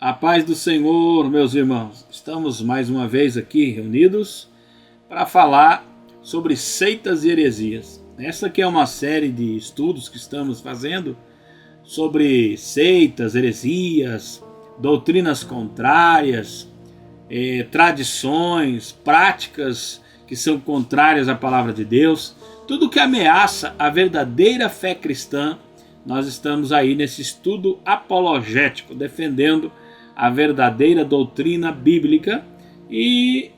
A paz do Senhor, meus irmãos. Estamos mais uma vez aqui reunidos para falar sobre seitas e heresias. Essa aqui é uma série de estudos que estamos fazendo sobre seitas, heresias, doutrinas contrárias, tradições, práticas que são contrárias à palavra de Deus. Tudo que ameaça a verdadeira fé cristã. Nós estamos aí nesse estudo apologético, defendendo a verdadeira doutrina bíblica e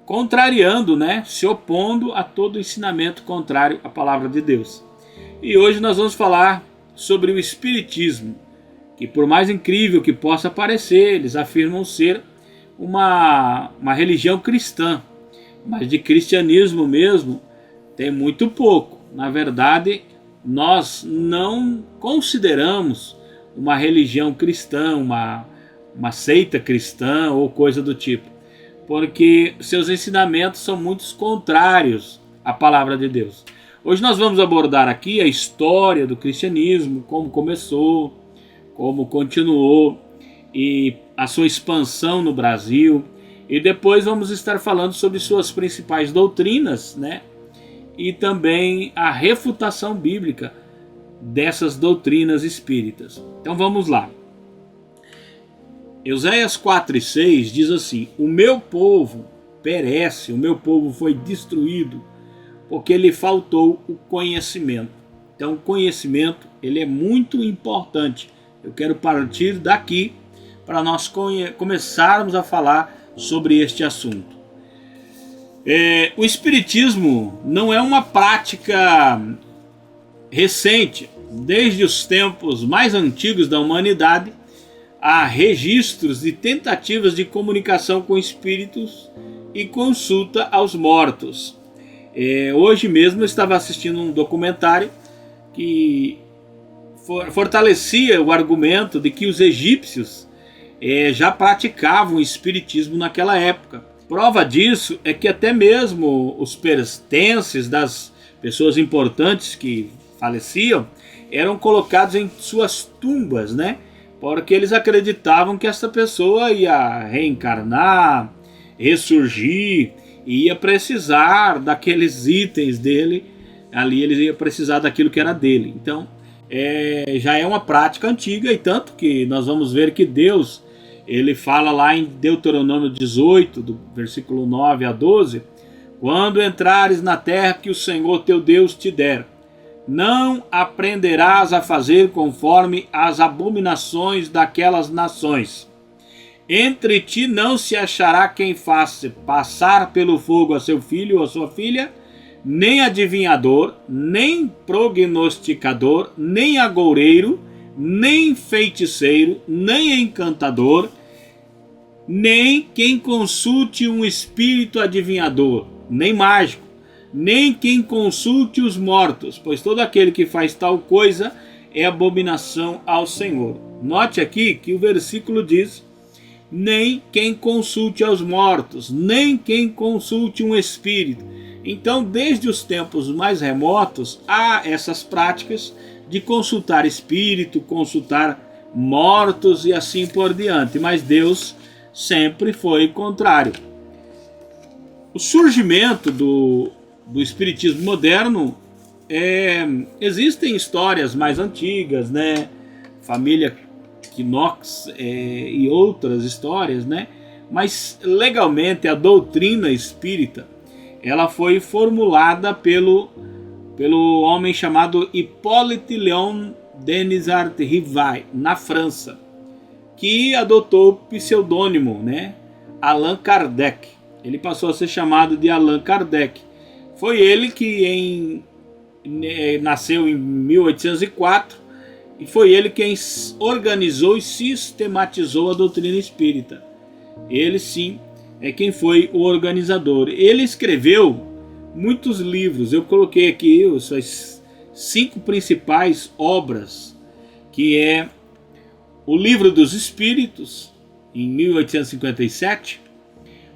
contrariando, se opondo a todo ensinamento contrário à palavra de Deus. E hoje nós vamos falar sobre o espiritismo, que por mais incrível que possa parecer, eles afirmam ser uma religião cristã, mas de cristianismo mesmo tem muito pouco. Na verdade, nós não consideramos uma religião cristã, uma seita cristã ou coisa do tipo, porque seus ensinamentos são muito contrários à palavra de Deus. Hoje nós vamos abordar aqui a história do cristianismo, como começou, como continuou e a sua expansão no Brasil, e depois vamos estar falando sobre suas principais doutrinas, e também a refutação bíblica dessas doutrinas espíritas. Então vamos lá. Euséias 4:6 diz assim: o meu povo perece, o meu povo foi destruído, porque lhe faltou o conhecimento. Então o conhecimento ele é muito importante. Eu quero partir daqui para nós começarmos a falar sobre este assunto. O espiritismo não é uma prática recente. Desde os tempos mais antigos da humanidade, há registros de tentativas de comunicação com espíritos e consulta aos mortos. Hoje mesmo eu estava assistindo um documentário que fortalecia o argumento de que os egípcios já praticavam o espiritismo naquela época. Prova disso é que até mesmo os pertences das pessoas importantes que faleciam eram colocados em suas tumbas, porque eles acreditavam que essa pessoa ia reencarnar, ressurgir, e ia precisar daqueles itens dele, ali ele ia precisar daquilo que era dele. Então já é uma prática antiga, e tanto que nós vamos ver que Deus, ele fala lá em Deuteronômio 18, do versículo 9 a 12, quando entrares na terra que o Senhor teu Deus te der, não aprenderás a fazer conforme as abominações daquelas nações. Entre ti não se achará quem faça passar pelo fogo a seu filho ou a sua filha, nem adivinhador, nem prognosticador, nem agoureiro, nem feiticeiro, nem encantador, nem quem consulte um espírito adivinhador, nem mágico, nem quem consulte os mortos, pois todo aquele que faz tal coisa é abominação ao Senhor. Note aqui que o versículo diz: nem quem consulte aos mortos, nem quem consulte um espírito. Então, desde os tempos mais remotos, há essas práticas de consultar espírito, consultar mortos e assim por diante, mas Deus sempre foi contrário. O surgimento do espiritismo moderno, existem histórias mais antigas, família Knox e outras histórias, mas legalmente a doutrina espírita ela foi formulada pelo homem chamado Hippolyte Léon Denis Rivail, na França, que adotou o pseudônimo, Allan Kardec. Ele passou a ser chamado de Allan Kardec. Foi ele que nasceu em 1804 e foi ele quem organizou e sistematizou a doutrina espírita. Ele sim é quem foi o organizador. Ele escreveu muitos livros. Eu coloquei aqui suas 5 principais obras, que é o Livro dos Espíritos, em 1857,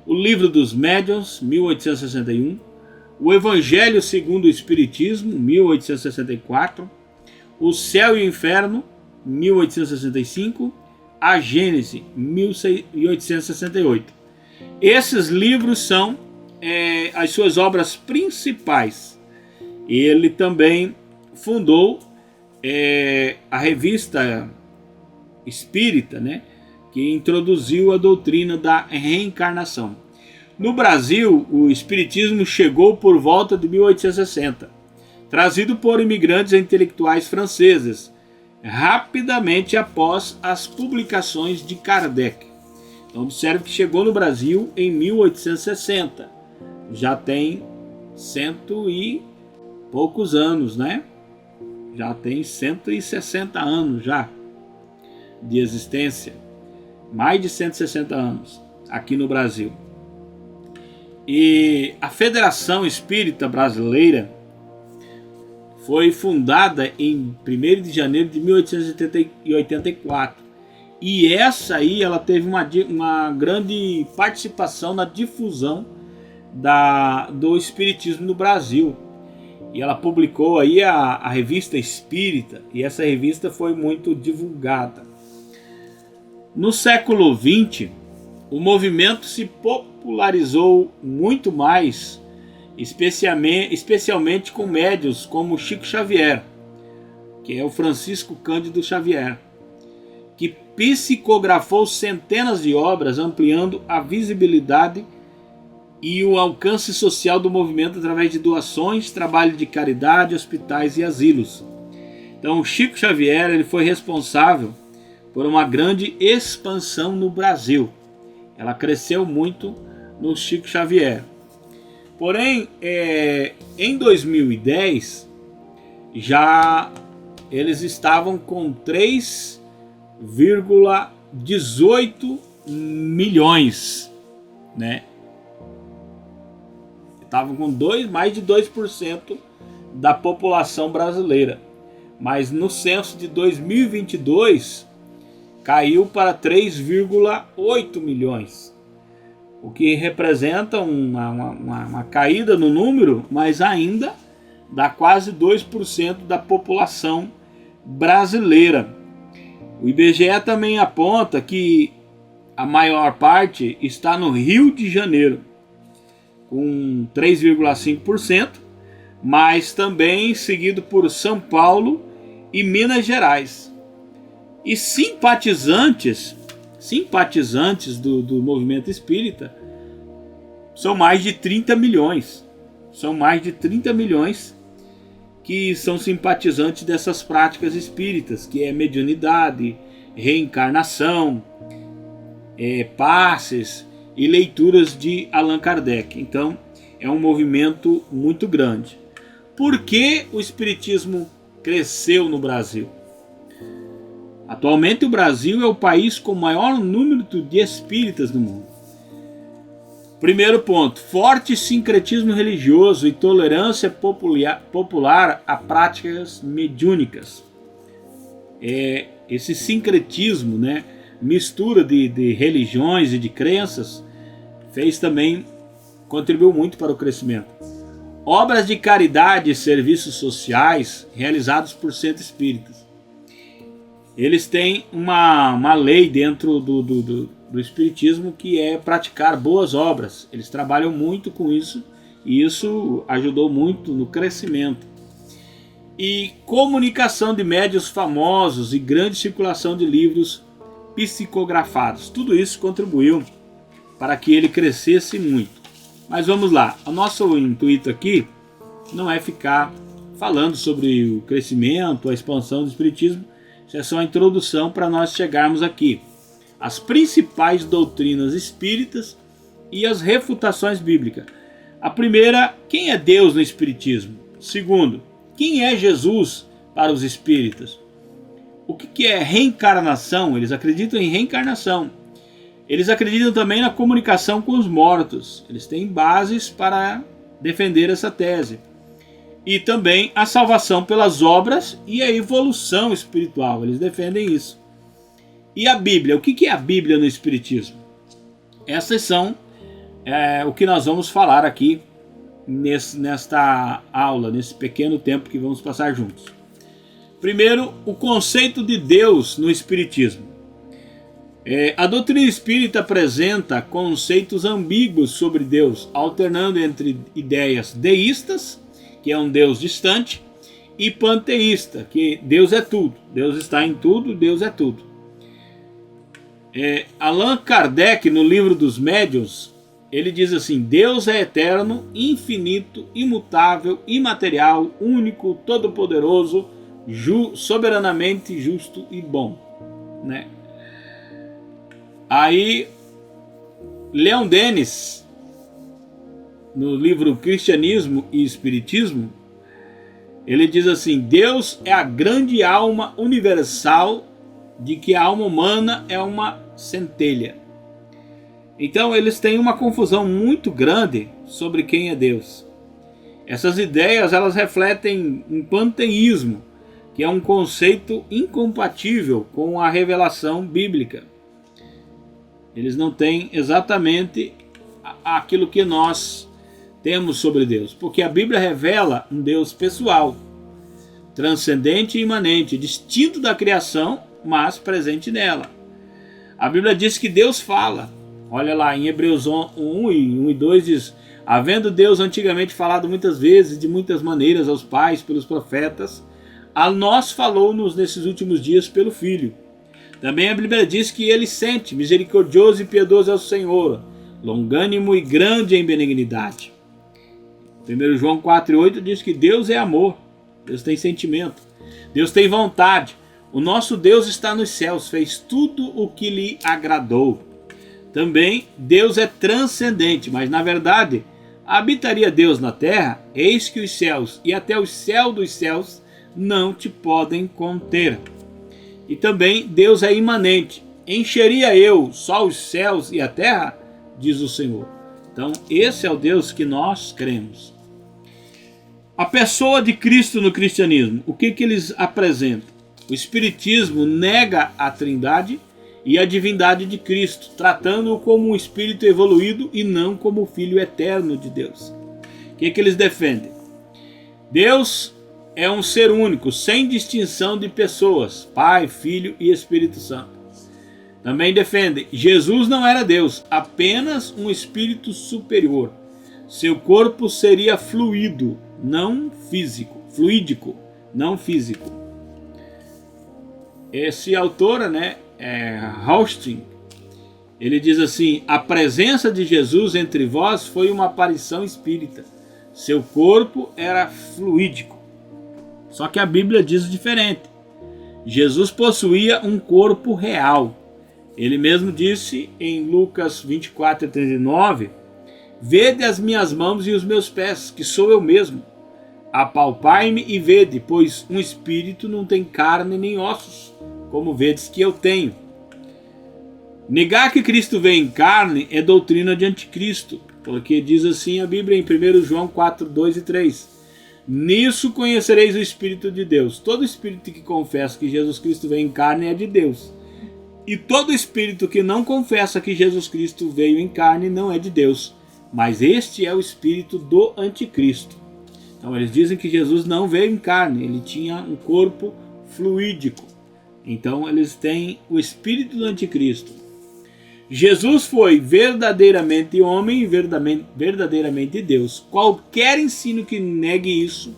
o Livro dos Médiuns, 1861, o Evangelho segundo o Espiritismo, 1864, O Céu e o Inferno, 1865, A Gênese, 1868. Esses livros são as suas obras principais. Ele também fundou a revista espírita, né, que introduziu a doutrina da reencarnação. No Brasil, o espiritismo chegou por volta de 1860, trazido por imigrantes e intelectuais franceses, rapidamente após as publicações de Kardec. Então observe que chegou no Brasil em 1860, já tem 100 e poucos anos, né? Já tem 160 anos já de existência, mais de 160 anos aqui no Brasil. E a Federação Espírita Brasileira foi fundada em 1º de janeiro de 1884. E essa aí ela teve uma grande participação na difusão do espiritismo no Brasil. E ela publicou aí a Revista Espírita, e essa revista foi muito divulgada. No século XX, o movimento se popularizou muito mais, especialmente com médiuns como Chico Xavier, que é o Francisco Cândido Xavier, que psicografou centenas de obras, ampliando a visibilidade e o alcance social do movimento através de doações, trabalho de caridade, hospitais e asilos. Então, o Chico Xavier ele foi responsável por uma grande expansão no Brasil. Ela cresceu muito no Chico Xavier. Porém, em 2010, já eles estavam com 3,18 milhões, né? Estavam com mais de 2% da população brasileira. Mas no censo de 2022 caiu para 3,8 milhões. O que representa uma caída no número, mas ainda dá quase 2% da população brasileira. O IBGE também aponta que a maior parte está no Rio de Janeiro, com 3,5%, mas também seguido por São Paulo e Minas Gerais. E simpatizantes do movimento espírita são mais de 30 milhões. São mais de 30 milhões que são simpatizantes dessas práticas espíritas, que é mediunidade, reencarnação, passes e leituras de Allan Kardec. Então, é um movimento muito grande. Por que o espiritismo cresceu no Brasil? Atualmente, o Brasil é o país com o maior número de espíritas no mundo. Primeiro ponto, forte sincretismo religioso e tolerância popular a práticas mediúnicas. Esse sincretismo, né, mistura de religiões e de crenças, contribuiu muito para o crescimento. Obras de caridade e serviços sociais realizados por centros espíritas. Eles têm uma lei dentro do espiritismo que é praticar boas obras. Eles trabalham muito com isso e isso ajudou muito no crescimento. E comunicação de médiuns famosos e grande circulação de livros psicografados. Tudo isso contribuiu para que ele crescesse muito. Mas vamos lá, o nosso intuito aqui não é ficar falando sobre o crescimento, a expansão do espiritismo. Isso é só a introdução para nós chegarmos aqui. As principais doutrinas espíritas e as refutações bíblicas. A primeira, quem é Deus no espiritismo? Segundo, quem é Jesus para os espíritas? O que é reencarnação? Eles acreditam em reencarnação. Eles acreditam também na comunicação com os mortos. Eles têm bases para defender essa tese. E também a salvação pelas obras e a evolução espiritual. Eles defendem isso. E a Bíblia? O que é a Bíblia no espiritismo? Essas são o que nós vamos falar aqui nesta aula, nesse pequeno tempo que vamos passar juntos. Primeiro, o conceito de Deus no espiritismo. A doutrina espírita apresenta conceitos ambíguos sobre Deus, alternando entre ideias deístas, que é um Deus distante, e panteísta, que Deus é tudo, Deus está em tudo, Deus é tudo. Allan Kardec, no livro dos Médiuns, ele diz assim: Deus é eterno, infinito, imutável, imaterial, único, todo-poderoso, soberanamente justo e bom, né? Aí, Leon Denis, no livro Cristianismo e Espiritismo, ele diz assim: Deus é a grande alma universal, de que a alma humana é uma centelha. Então eles têm uma confusão muito grande sobre quem é Deus. Essas ideias, elas refletem um panteísmo, que é um conceito incompatível com a revelação bíblica. Eles não têm exatamente aquilo que nós temos sobre Deus, porque a Bíblia revela um Deus pessoal, transcendente e imanente, distinto da criação, mas presente nela. A Bíblia diz que Deus fala. Olha lá, em Hebreus 1 e 2 diz: havendo Deus antigamente falado muitas vezes, de muitas maneiras, aos pais pelos profetas, a nós falou-nos nesses últimos dias pelo Filho. Também a Bíblia diz que ele sente, misericordioso e piedoso é o Senhor, longânimo e grande em benignidade. 1 João 4,8 diz que Deus é amor, Deus tem sentimento, Deus tem vontade. O nosso Deus está nos céus, fez tudo o que lhe agradou. Também Deus é transcendente, mas na verdade, habitaria Deus na terra? Eis que os céus e até o céu dos céus não te podem conter. E também Deus é imanente. Encheria eu só os céus e a terra? Diz o Senhor. Então esse é o Deus que nós cremos. A pessoa de Cristo no cristianismo, o que eles apresentam? O Espiritismo nega a Trindade e a divindade de Cristo, tratando-o como um espírito evoluído e não como o Filho eterno de Deus. O que eles defendem? Deus é um ser único, sem distinção de pessoas, Pai, Filho e Espírito Santo. Também defendem: Jesus não era Deus, apenas um espírito superior. Seu corpo seria fluido, não físico, fluídico, não físico. Esse autor, Hosting, ele diz assim: a presença de Jesus entre vós foi uma aparição espírita. Seu corpo era fluídico. Só que a Bíblia diz diferente. Jesus possuía um corpo real. Ele mesmo disse em Lucas 24:39: vede as minhas mãos e os meus pés, que sou eu mesmo. Apalpai-me e vede, pois um espírito não tem carne nem ossos, como vedes que eu tenho. Negar que Cristo veio em carne é doutrina de anticristo, porque diz assim a Bíblia em 1 João 4:2 e 3. Nisso conhecereis o Espírito de Deus. Todo espírito que confessa que Jesus Cristo veio em carne é de Deus. E todo espírito que não confessa que Jesus Cristo veio em carne não é de Deus. Mas este é o espírito do anticristo. Então eles dizem que Jesus não veio em carne, ele tinha um corpo fluídico. Então eles têm o espírito do anticristo. Jesus foi verdadeiramente homem e verdadeiramente Deus. Qualquer ensino que negue isso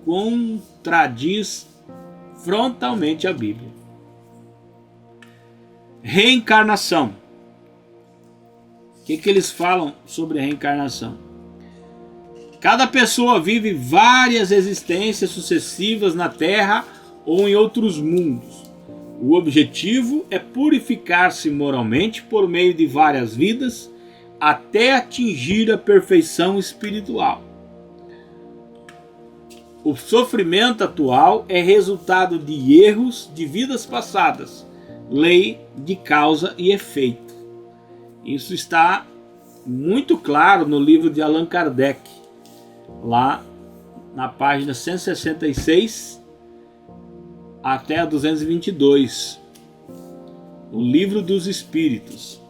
contradiz frontalmente a Bíblia. Reencarnação. O que eles falam sobre a reencarnação? Cada pessoa vive várias existências sucessivas na Terra ou em outros mundos. O objetivo é purificar-se moralmente por meio de várias vidas até atingir a perfeição espiritual. O sofrimento atual é resultado de erros de vidas passadas, lei de causa e efeito. Isso está muito claro no livro de Allan Kardec, lá na página 166 até a 222, o livro dos Espíritos.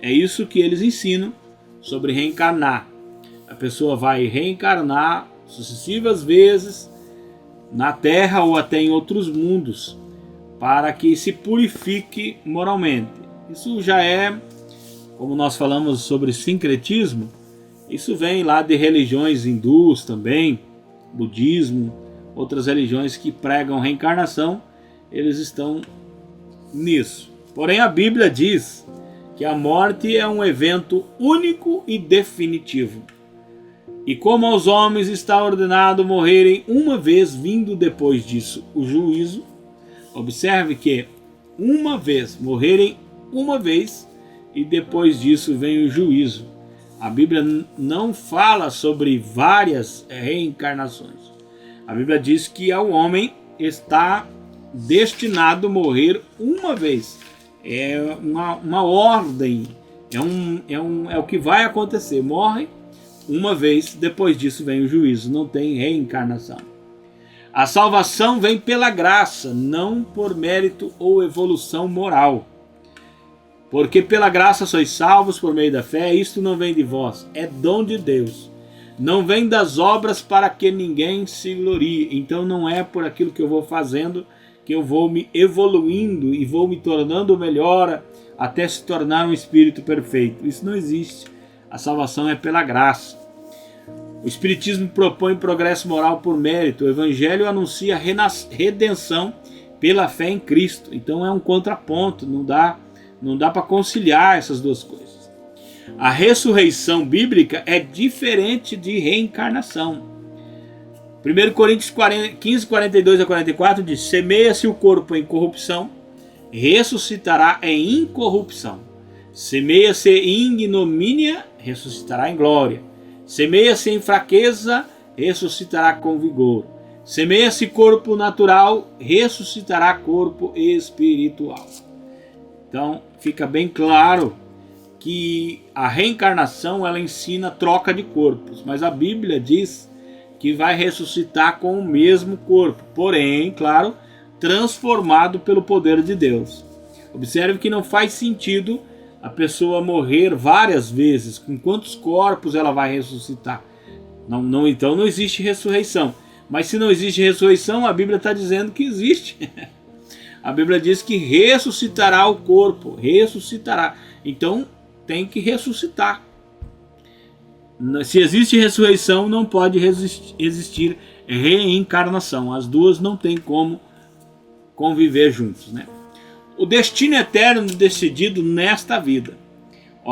É isso que eles ensinam sobre reencarnar. A pessoa vai reencarnar sucessivas vezes na Terra ou até em outros mundos, para que se purifique moralmente. Isso já é, como nós falamos sobre sincretismo, isso vem lá de religiões hindus também, budismo, outras religiões que pregam reencarnação, eles estão nisso. Porém, a Bíblia diz que a morte é um evento único e definitivo. E como aos homens está ordenado morrerem uma vez, vindo depois disso o juízo, observe que morrerem uma vez e depois disso vem o juízo. A Bíblia não fala sobre várias reencarnações. A Bíblia diz que o homem está destinado a morrer uma vez. É uma ordem, é o que vai acontecer. Morre uma vez, depois disso vem o juízo, não tem reencarnação. A salvação vem pela graça, não por mérito ou evolução moral. Porque pela graça sois salvos por meio da fé, isto não vem de vós, é dom de Deus. Não vem das obras para que ninguém se glorie. Então não é por aquilo que eu vou fazendo que eu vou me evoluindo e vou me tornando melhor até se tornar um espírito perfeito. Isso não existe. A salvação é pela graça. O Espiritismo propõe progresso moral por mérito. O Evangelho anuncia redenção pela fé em Cristo. Então é um contraponto, não dá para conciliar essas duas coisas. A ressurreição bíblica é diferente de reencarnação. 1 Coríntios 15, 42 a 44 diz: semeia-se o corpo em corrupção, ressuscitará em incorrupção. Semeia-se em ignomínia, ressuscitará em glória. Semeia-se em fraqueza, ressuscitará com vigor. Semeia-se corpo natural, ressuscitará corpo espiritual. Então fica bem claro que a reencarnação ela ensina troca de corpos, mas a Bíblia diz que vai ressuscitar com o mesmo corpo, porém, claro, transformado pelo poder de Deus. Observe que não faz sentido a pessoa morrer várias vezes. Com quantos corpos ela vai ressuscitar? Então não existe ressurreição. Mas se não existe ressurreição, a Bíblia está dizendo que existe. A Bíblia diz que ressuscitará o corpo, ressuscitará. Então tem que ressuscitar. Se existe ressurreição, não pode existir reencarnação. As duas não têm como conviver juntos, né? O destino eterno decidido nesta vida.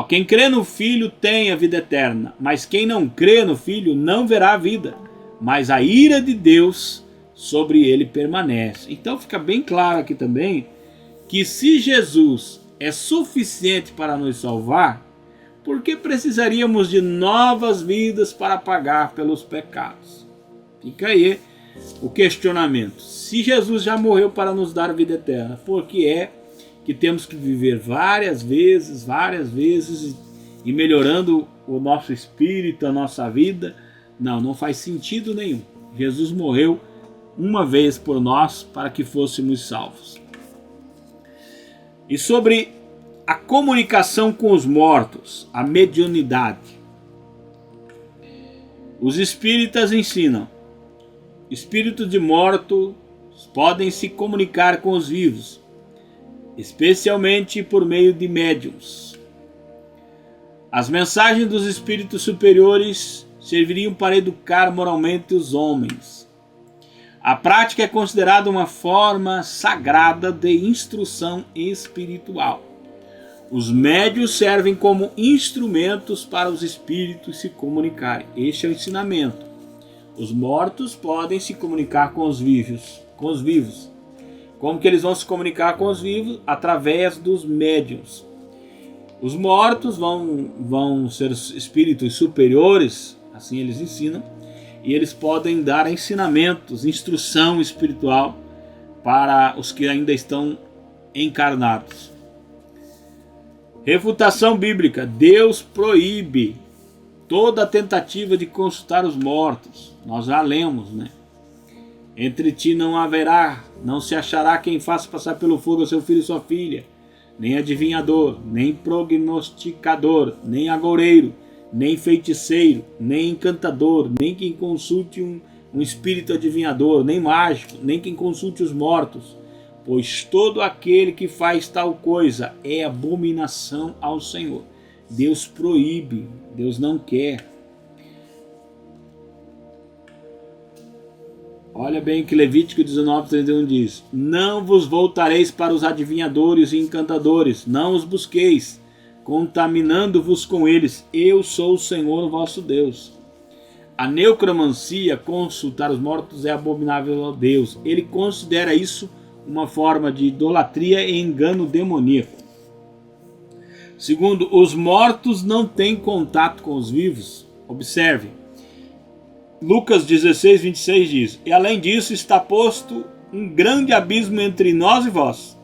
Quem crê no Filho tem a vida eterna, mas quem não crê no Filho não verá a vida, mas a ira de Deus sobre ele permanece. Então fica bem claro aqui também que se Jesus é suficiente para nos salvar, por que precisaríamos de novas vidas para pagar pelos pecados? Fica aí o questionamento. Se Jesus já morreu para nos dar vida eterna, por que é que temos que viver várias vezes e melhorando o nosso espírito, a nossa vida? Não faz sentido nenhum. Jesus morreu uma vez por nós para que fôssemos salvos. E sobre a comunicação com os mortos, a mediunidade. Os espíritas ensinam: espíritos de mortos podem se comunicar com os vivos, especialmente por meio de médiuns. As mensagens dos espíritos superiores serviriam para educar moralmente os homens. A prática é considerada uma forma sagrada de instrução espiritual. Os médiuns servem como instrumentos para os espíritos se comunicarem. Este é o ensinamento. Os mortos podem se comunicar com os vivos. Como que eles vão se comunicar com os vivos? Através dos médiuns. Os mortos vão ser espíritos superiores, assim eles ensinam, e eles podem dar ensinamentos, instrução espiritual para os que ainda estão encarnados. Refutação bíblica: Deus proíbe toda tentativa de consultar os mortos. Nós já lemos, né? Entre ti não se achará quem faça passar pelo fogo a seu filho e sua filha, nem adivinhador, nem prognosticador, nem agoureiro, nem feiticeiro, nem encantador, nem quem consulte um espírito adivinhador, nem mágico, nem quem consulte os mortos. pois todo aquele que faz tal coisa é abominação ao Senhor. Deus proíbe, Deus não quer. Olha bem que Levítico 19:31 diz: não vos voltareis para os adivinhadores e encantadores, não os busqueis, contaminando-vos com eles. Eu sou o Senhor vosso Deus. A necromancia, consultar os mortos, é abominável a Deus. Ele considera isso uma forma de idolatria e engano demoníaco. Segundo, os mortos não têm contato com os vivos. Observe, Lucas 16:26 diz: e além disso está posto um grande abismo entre nós e vós,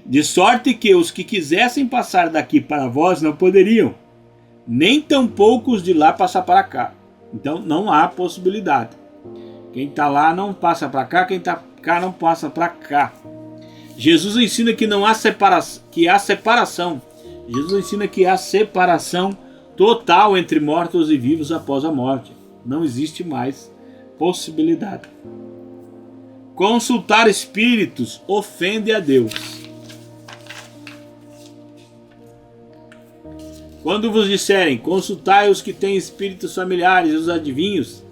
de sorte que os que quisessem passar daqui para vós não poderiam, nem tampouco os de lá passar para cá. Então não há possibilidade. Quem está lá não passa para cá, quem está cá não passa para cá. Jesus ensina que não há que há separação. Jesus ensina que há separação total entre mortos e vivos após a morte. Não existe mais possibilidade. Consultar espíritos ofende a Deus. Quando vos disserem, consultai os que têm espíritos familiares e os adivinhos,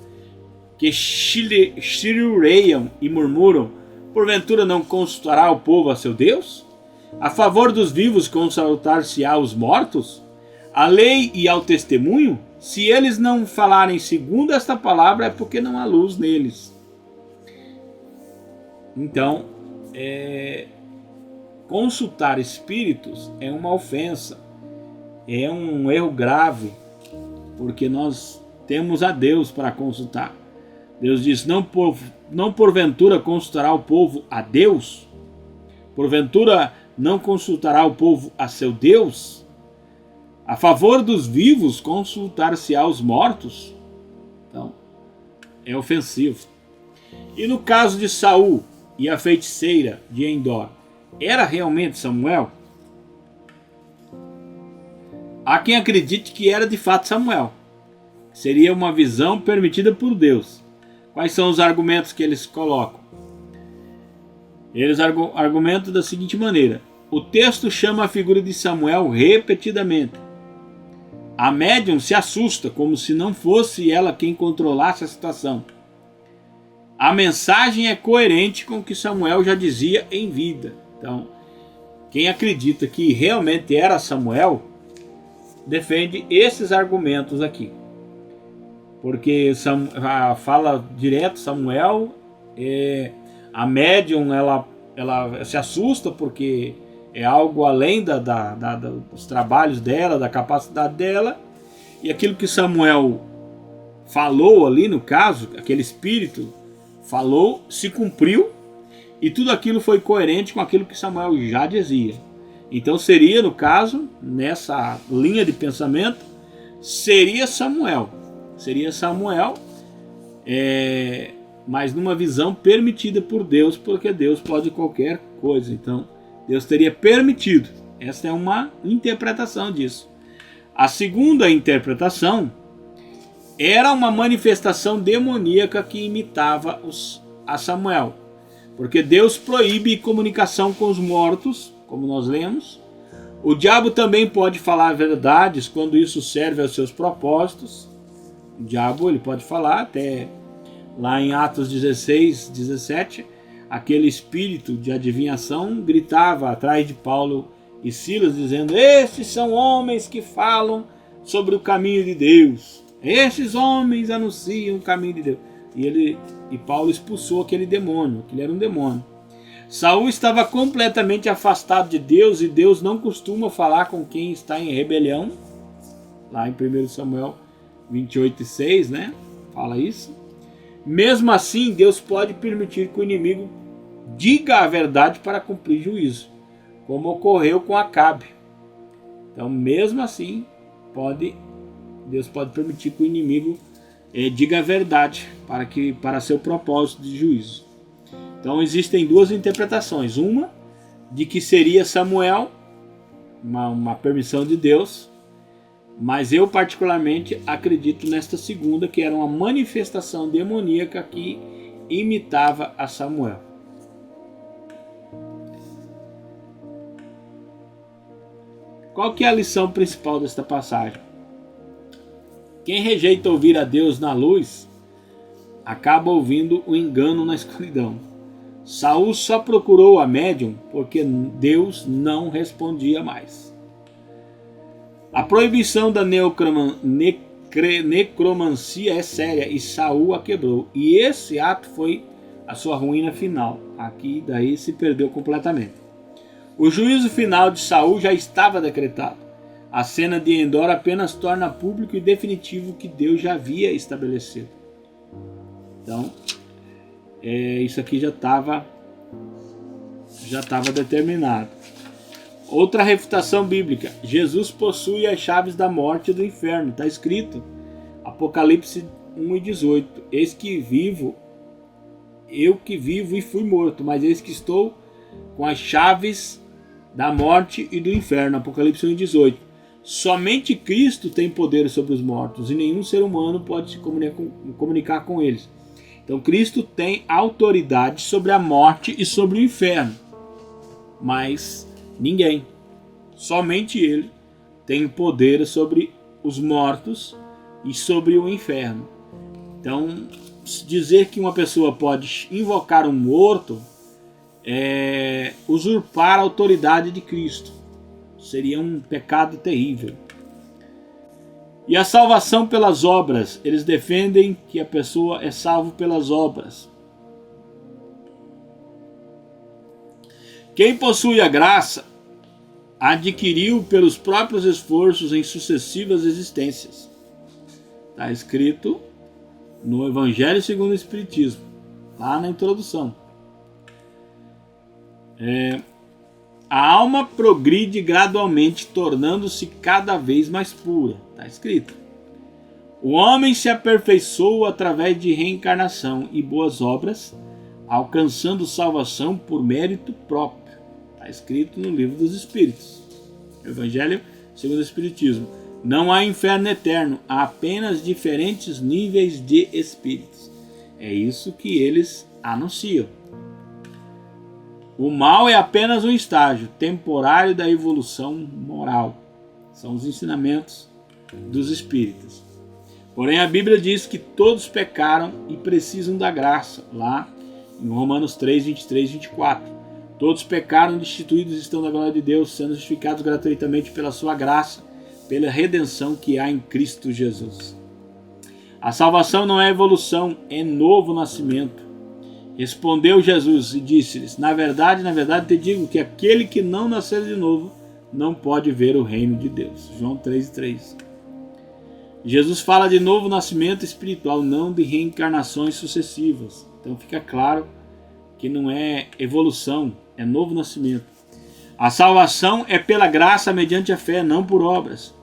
que chirureiam e murmuram, porventura não consultará o povo a seu Deus? A favor dos vivos consultar-se-á os mortos? A lei e ao testemunho? Se eles não falarem segundo esta palavra, é porque não há luz neles. Então, consultar espíritos é uma ofensa, é um erro grave, porque nós temos a Deus para consultar. Deus diz: não porventura consultará o povo a Deus? Porventura não consultará o povo a seu Deus? A favor dos vivos consultar-se-á os mortos? Então, é ofensivo. E no caso de Saul e a feiticeira de Endor, era realmente Samuel? Há quem acredite que era de fato Samuel. Seria uma visão permitida por Deus. Quais são os argumentos que eles colocam? Eles argumentam da seguinte maneira: o texto chama a figura de Samuel repetidamente. A médium se assusta, como se não fosse ela quem controlasse a situação. A mensagem é coerente com o que Samuel já dizia em vida. Então, quem acredita que realmente era Samuel, defende esses argumentos aqui. Porque fala direto Samuel, a médium ela se assusta porque é algo além dos trabalhos dela, da capacidade dela, e aquilo que Samuel falou ali no caso, aquele espírito falou, se cumpriu, e tudo aquilo foi coerente com aquilo que Samuel já dizia. Então seria, no caso, nessa linha de pensamento, seria Samuel, mas numa visão permitida por Deus, porque Deus pode qualquer coisa. Então Deus teria permitido. Essa é uma interpretação disso. A segunda interpretação era uma manifestação demoníaca que imitava a Samuel, porque Deus proíbe comunicação com os mortos, como nós lemos. O diabo também pode falar verdades quando isso serve aos seus propósitos. O diabo ele pode falar, até lá em Atos 16:17, aquele espírito de adivinhação gritava atrás de Paulo e Silas, dizendo: estes são homens que falam sobre o caminho de Deus. Estes homens anunciam o caminho de Deus. E Paulo expulsou aquele demônio, que ele era um demônio. Saul estava completamente afastado de Deus, e Deus não costuma falar com quem está em rebelião. Lá em 1 Samuel 28:6, né? Fala isso. Mesmo assim, Deus pode permitir que o inimigo diga a verdade para cumprir juízo, como ocorreu com Acabe. Então, mesmo assim, Deus pode permitir que o inimigo diga a verdade para seu propósito de juízo. Então, existem duas interpretações. Uma, de que seria Samuel, uma permissão de Deus, mas eu particularmente acredito nesta segunda, que era uma manifestação demoníaca que imitava a Samuel. Qual que é a lição principal desta passagem? Quem rejeita ouvir a Deus na luz, acaba ouvindo o engano na escuridão. Saul só procurou a médium porque Deus não respondia mais. A proibição da necromancia é séria e Saul a quebrou. E esse ato foi a sua ruína final. Aqui daí se perdeu completamente. O juízo final de Saul já estava decretado. A cena de Endor apenas torna público e definitivo o que Deus já havia estabelecido. Então, isso aqui já estava determinado. Outra refutação bíblica. Jesus possui as chaves da morte e do inferno. Está escrito, Apocalipse 1:18. Eis que vivo, eu que vivo e fui morto, mas eis que estou com as chaves da morte e do inferno. Apocalipse 1:18. Somente Cristo tem poder sobre os mortos e nenhum ser humano pode se comunicar com eles. Então Cristo tem autoridade sobre a morte e sobre o inferno, mas ninguém, somente Ele tem poder sobre os mortos e sobre o inferno. Então dizer que uma pessoa pode invocar um morto é usurpar a autoridade de Cristo. Seria um pecado terrível. E a salvação pelas obras. Eles defendem que a pessoa é salvo pelas obras. Quem possui a graça adquiriu pelos próprios esforços em sucessivas existências. Está escrito no Evangelho segundo o Espiritismo, lá na introdução. A alma progride gradualmente, tornando-se cada vez mais pura. Está escrito. O homem se aperfeiçoa através de reencarnação e boas obras, alcançando salvação por mérito próprio. Está escrito no Livro dos Espíritos. Evangelho segundo o Espiritismo. Não há inferno eterno, há apenas diferentes níveis de espíritos. É isso que eles anunciam. O mal é apenas um estágio temporário da evolução moral. São os ensinamentos dos espíritas. Porém, a Bíblia diz que todos pecaram e precisam da graça. Lá em Romanos 3, 23 e 24. Todos pecaram, destituídos estão da glória de Deus, sendo justificados gratuitamente pela sua graça, pela redenção que há em Cristo Jesus. A salvação não é evolução, é novo nascimento. Respondeu Jesus e disse-lhes: na verdade te digo que aquele que não nascer de novo não pode ver o reino de Deus. João 3:3. Jesus fala de novo nascimento espiritual, não de reencarnações sucessivas. Então fica claro que não é evolução, é novo nascimento. A salvação é pela graça mediante a fé, não por obras.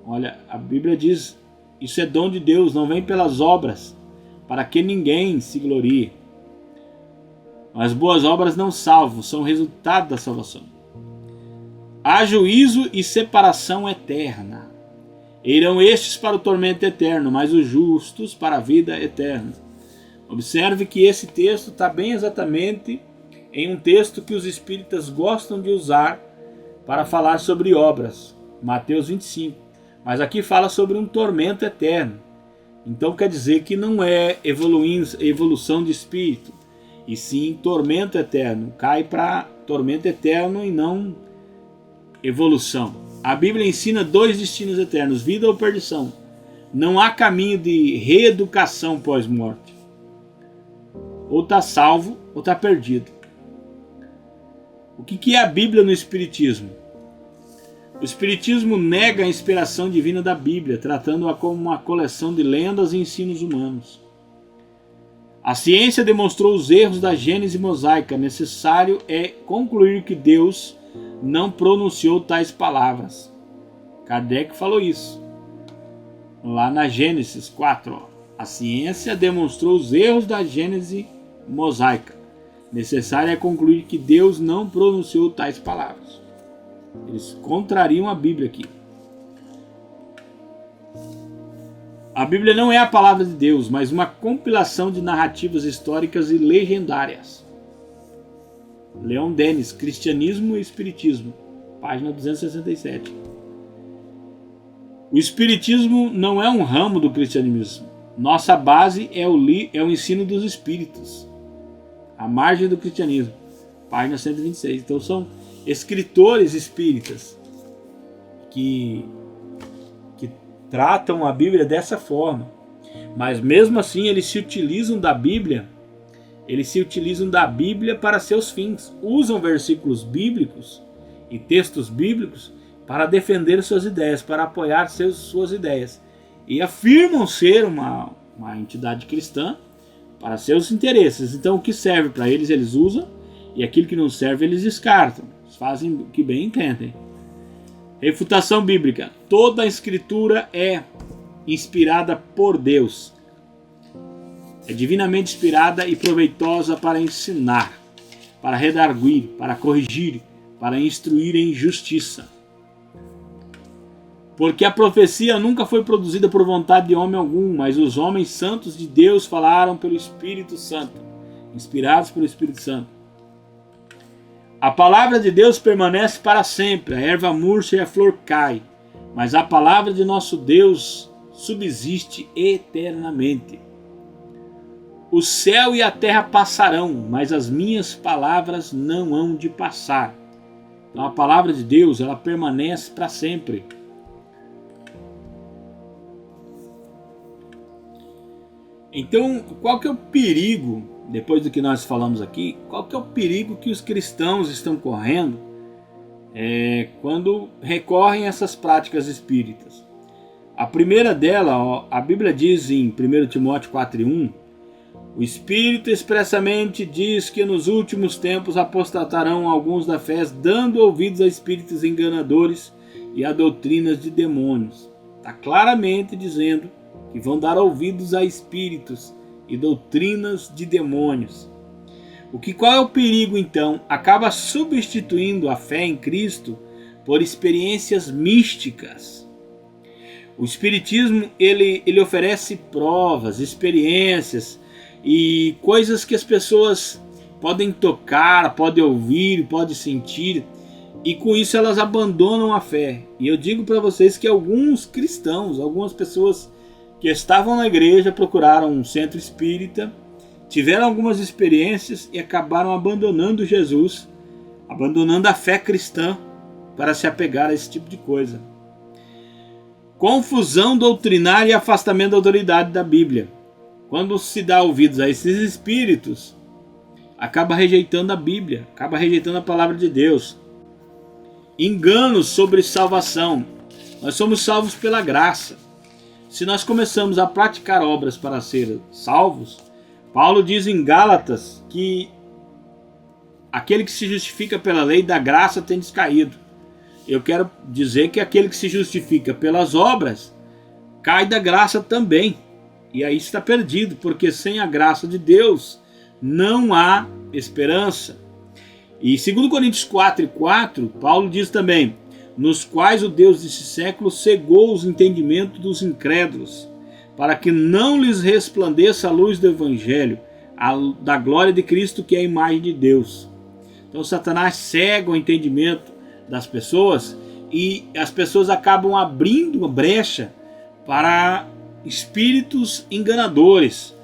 Olha, a Bíblia diz, isso é dom de Deus, não vem pelas obras, para que ninguém se glorie. As boas obras não salvam, são resultado da salvação. Há juízo e separação eterna. Irão estes para o tormento eterno, mas os justos para a vida eterna. Observe que esse texto está bem exatamente em um texto que os espíritas gostam de usar para falar sobre obras. Mateus 25. Mas aqui fala sobre um tormento eterno. Então quer dizer que não é evolução de espírito, e sim tormento eterno. Cai para tormento eterno e não evolução. A Bíblia ensina dois destinos eternos, vida ou perdição. Não há caminho de reeducação pós-morte. Ou está salvo ou está perdido. O que é a Bíblia no Espiritismo? O Espiritismo nega a inspiração divina da Bíblia, tratando-a como uma coleção de lendas e ensinos humanos. A ciência demonstrou os erros da Gênese mosaica. Necessário é concluir que Deus não pronunciou tais palavras. Kardec falou isso. Lá na Gênesis 4. A ciência demonstrou os erros da Gênese mosaica. Necessário é concluir que Deus não pronunciou tais palavras. Eles contrariam a Bíblia aqui. A Bíblia não é a palavra de Deus, mas uma compilação de narrativas históricas e legendárias. Leon Denis, Cristianismo e Espiritismo, página 267. O Espiritismo não é um ramo do cristianismo. Nossa base é o ensino dos Espíritos, a margem do cristianismo, página 126. Então são escritores espíritas que tratam a Bíblia dessa forma, mas mesmo assim eles se utilizam da Bíblia para seus fins, usam versículos bíblicos e textos bíblicos para defender suas ideias, para apoiar suas ideias, e afirmam ser uma entidade cristã para seus interesses. Então o que serve para eles, eles usam, e aquilo que não serve, eles descartam. Eles fazem o que bem entendem. Refutação bíblica. Toda a escritura é inspirada por Deus. É divinamente inspirada e proveitosa para ensinar, para redarguir, para corrigir, para instruir em justiça. Porque a profecia nunca foi produzida por vontade de homem algum, mas os homens santos de Deus falaram pelo Espírito Santo, inspirados pelo Espírito Santo. A palavra de Deus permanece para sempre, a erva murcha e a flor cai, mas a palavra de nosso Deus subsiste eternamente. O céu e a terra passarão, mas as minhas palavras não hão de passar. Então a palavra de Deus, ela permanece para sempre. Então, qual que é o perigo, depois do que nós falamos aqui, qual que é o perigo que os cristãos estão correndo quando recorrem a essas práticas espíritas? A primeira dela, a Bíblia diz em 1 Timóteo 4:1, o Espírito expressamente diz que nos últimos tempos apostatarão alguns da fé, dando ouvidos a espíritos enganadores e a doutrinas de demônios. Está claramente dizendo que vão dar ouvidos a espíritos e doutrinas de demônios. Qual é o perigo então? Acaba substituindo a fé em Cristo por experiências místicas. O Espiritismo ele oferece provas, experiências e coisas que as pessoas podem tocar, podem ouvir, podem sentir, e com isso elas abandonam a fé. E eu digo para vocês que alguns cristãos, algumas pessoas que estavam na igreja, procuraram um centro espírita, tiveram algumas experiências e acabaram abandonando Jesus, abandonando a fé cristã para se apegar a esse tipo de coisa. Confusão doutrinária e afastamento da autoridade da Bíblia. Quando se dá ouvidos a esses espíritos, acaba rejeitando a Bíblia, acaba rejeitando a palavra de Deus. Enganos sobre salvação. Nós somos salvos pela graça. Se nós começamos a praticar obras para ser salvos, Paulo diz em Gálatas que aquele que se justifica pela lei da graça tem descaído. Eu quero dizer que aquele que se justifica pelas obras cai da graça também. E aí está perdido, porque sem a graça de Deus não há esperança. E 2 Coríntios 4:4, Paulo diz também, nos quais o Deus desse século cegou os entendimentos dos incrédulos, para que não lhes resplandeça a luz do Evangelho, da glória de Cristo, que é a imagem de Deus. Então Satanás cega o entendimento das pessoas e as pessoas acabam abrindo uma brecha para espíritos enganadores,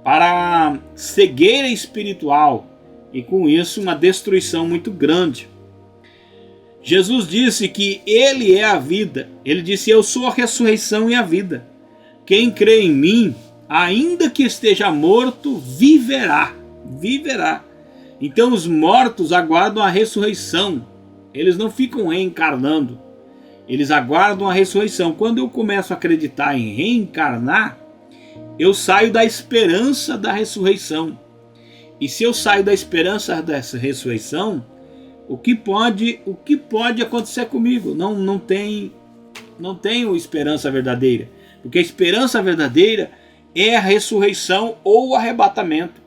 para cegueira espiritual, e com isso uma destruição muito grande. Jesus disse que Ele é a vida. Ele disse, eu sou a ressurreição e a vida. Quem crê em mim, ainda que esteja morto, viverá. Viverá. Então os mortos aguardam a ressurreição. Eles não ficam reencarnando. Eles aguardam a ressurreição. Quando eu começo a acreditar em reencarnar, eu saio da esperança da ressurreição. E se eu saio da esperança dessa ressurreição, o que pode acontecer comigo? Não tenho esperança verdadeira. Porque a esperança verdadeira é a ressurreição ou o arrebatamento.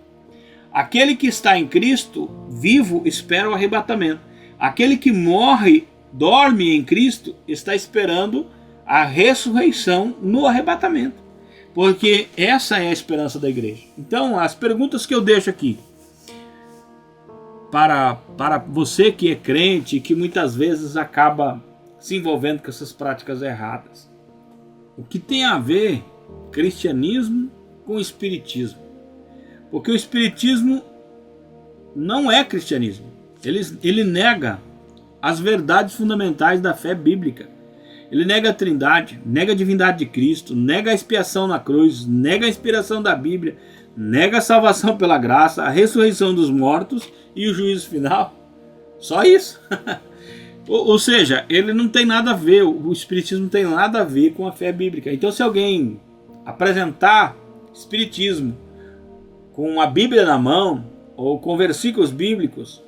Aquele que está em Cristo, vivo, espera o arrebatamento. Aquele que dorme em Cristo, está esperando a ressurreição no arrebatamento. Porque essa é a esperança da igreja. Então, as perguntas que eu deixo aqui. para você que é crente e que muitas vezes acaba se envolvendo com essas práticas erradas. O que tem a ver cristianismo com espiritismo? Porque o espiritismo não é cristianismo. Ele nega as verdades fundamentais da fé bíblica. Ele nega a Trindade, nega a divindade de Cristo, nega a expiação na cruz, nega a inspiração da Bíblia, nega a salvação pela graça, a ressurreição dos mortos e o juízo final. Só isso. Ou seja, ele não tem nada a ver, o espiritismo não tem nada a ver com a fé bíblica. Então, se alguém apresentar espiritismo com a Bíblia na mão ou com versículos bíblicos,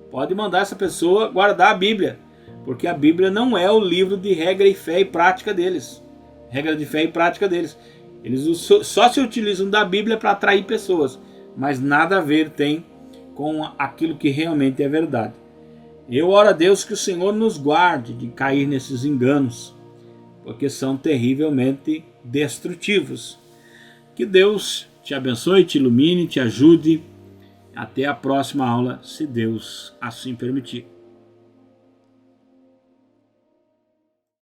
pode mandar essa pessoa guardar a Bíblia, porque a Bíblia não é o livro de regra e fé e prática deles. Regra de fé e prática deles. Eles só se utilizam da Bíblia para atrair pessoas, mas nada a ver tem com aquilo que realmente é verdade. Eu oro a Deus que o Senhor nos guarde de cair nesses enganos, porque são terrivelmente destrutivos. Que Deus te abençoe, te ilumine, te ajude. Até a próxima aula, se Deus assim permitir.